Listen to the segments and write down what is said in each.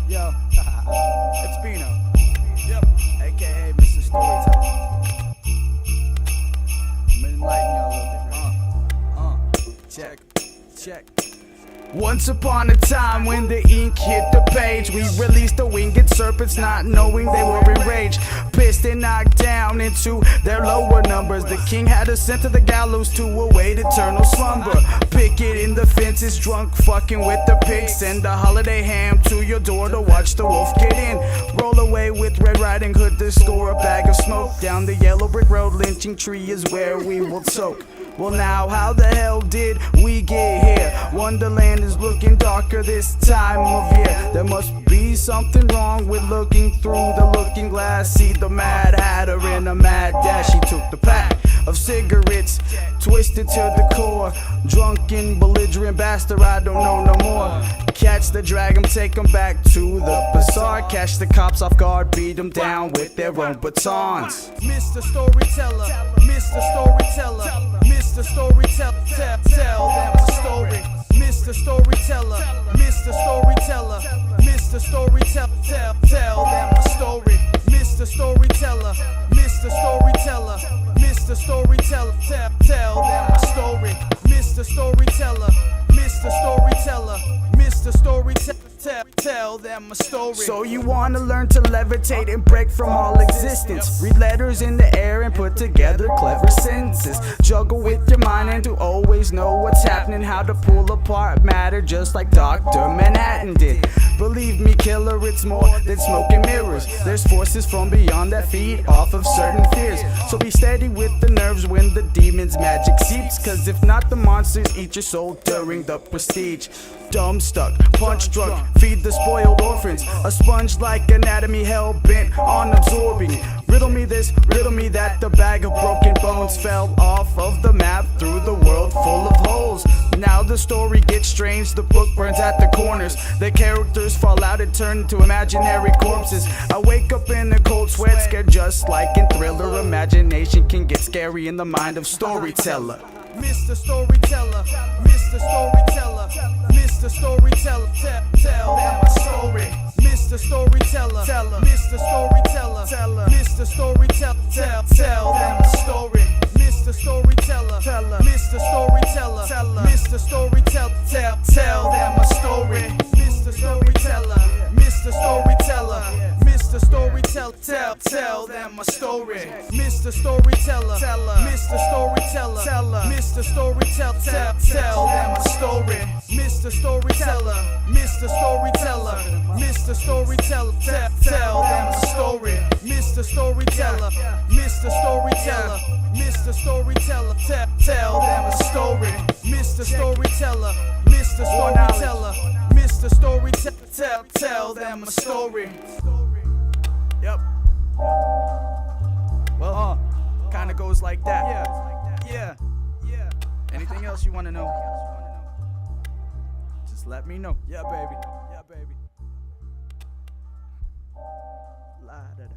Yo, it's Bino. Yep, aka Mr. Storyteller. I'm gonna enlighten y'all a little bit. Check. Once upon a time when the ink hit the page, we released the winged serpents not knowing they were enraged. Pissed and knocked down into their lower numbers. The king had us sent to the gallows to await eternal slumber. Picket in the fences, drunk fucking with the pigs. Send a holiday ham to your door to watch the wolf get in. Roll away with Red Riding Hood to score a bag of smoke. Down the yellow brick road, lynching tree is where we will soak. Well now, how the hell did we get here? Wonderland is looking darker this time of year. There must be something wrong with looking through the looking glass. See the Mad Hatter in a mad dash. He took the pack of cigarettes, twisted to the core. Drunken, belligerent bastard, I don't know no more. Catch the dragon, take him back to the bazaar. Catch the cops off guard, beat them down with their own batons. Mr. Storyteller, Mr. Storyteller, Mr. Storyteller, tell them a story. Mr. Storyteller, Mr. Storyteller, Mr. Storyteller, tell them a story. Mr. Storyteller, Mr. Storyteller, Mr. Storyteller, tell them a story. Mr. Storyteller, Mr. Storyteller, Mr. Storyteller, tell them a story. So you wanna learn to levitate and break from all existence. Read letters in the air and put together clever sentences. Juggle with your mind and to always know what's happening. How to pull apart matter just like Dr. Manhattan did. Believe me, killer, it's more than smoke and mirrors. There's forces from beyond that feed off of certain fears. So be steady with the nerves when the demon's magic seeps. Cause if not, the monsters eat your soul during the prestige. Dumb stuck, punch drunk, feed the spoiled orphans. A sponge like anatomy, hell bent on absorbing. Riddle me this, riddle me that. The bag of broken bones fell off of the map through the world full of holes. Now the story gets strange, the book burns at the corners. The characters fall out and turn into imaginary corpses. I wake up in a cold sweat, scared just like in Thriller. Imagination can get scary in the mind of Storyteller. Mr. Storyteller, Mr. Storyteller, Mr. Storyteller, tell them a story. Mr. Storyteller, Mr. Storyteller, Mr. Storyteller, tell them a story. Mr. Storyteller, Mr. Storyteller, Mr. Storyteller, tell them a story. Mr. Storyteller, Mr. Storyteller, Mr. Storyteller, tell them a story. Mr. Storyteller, Mr. Storyteller, Mr. Storyteller, tell them a story. Mr. Storyteller, Mr. Storyteller, Mr. Storyteller, tell them a story. Mr. Storyteller, Mr. Storyteller, Mr. Storyteller, tell them a story. Mr. Storyteller, Mr. Storyteller, Mr. Storyteller, tell them a story. Yep. Well, kinda goes like that. Yeah. Anything else you wanna know? Just let me know. Yeah, baby. La da da.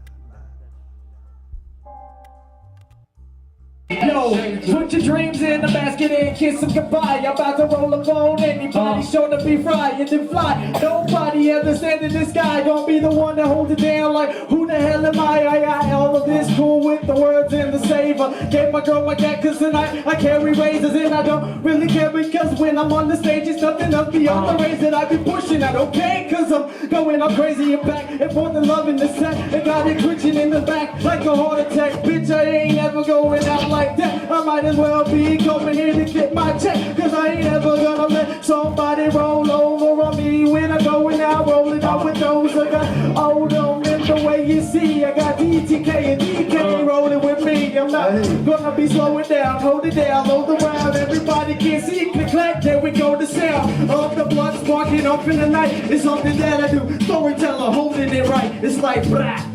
Yo, put your dreams in the basket and kiss them goodbye. I'm about to roll up on anybody, sure to be fly and then fly. Nobody ever said in the sky, don't be the one that holds it down like, who the hell am I? I got all of this cool with the words and the savor. Gave my girl my cat cause tonight I carry razors and I don't really care because when I'm on the stage it's nothing up beyond the razor that I be pushing. I don't care cause I'm going up crazy and back and forth and love in the set. And got it twitching in the back like a heart attack. Bitch, I ain't ever going out like that. I might as well be coming here to get my check, cause I ain't ever gonna let somebody roll over on me when I'm going out rolling out with those I got all them in the way you see. I got DTK and DK rolling with me. I'm not gonna be slowing down, hold it down, load around. Everybody can see, click clack, there we go, the sound of the blood sparking up in the night. It's something that I do, storyteller holding it right. It's like brah.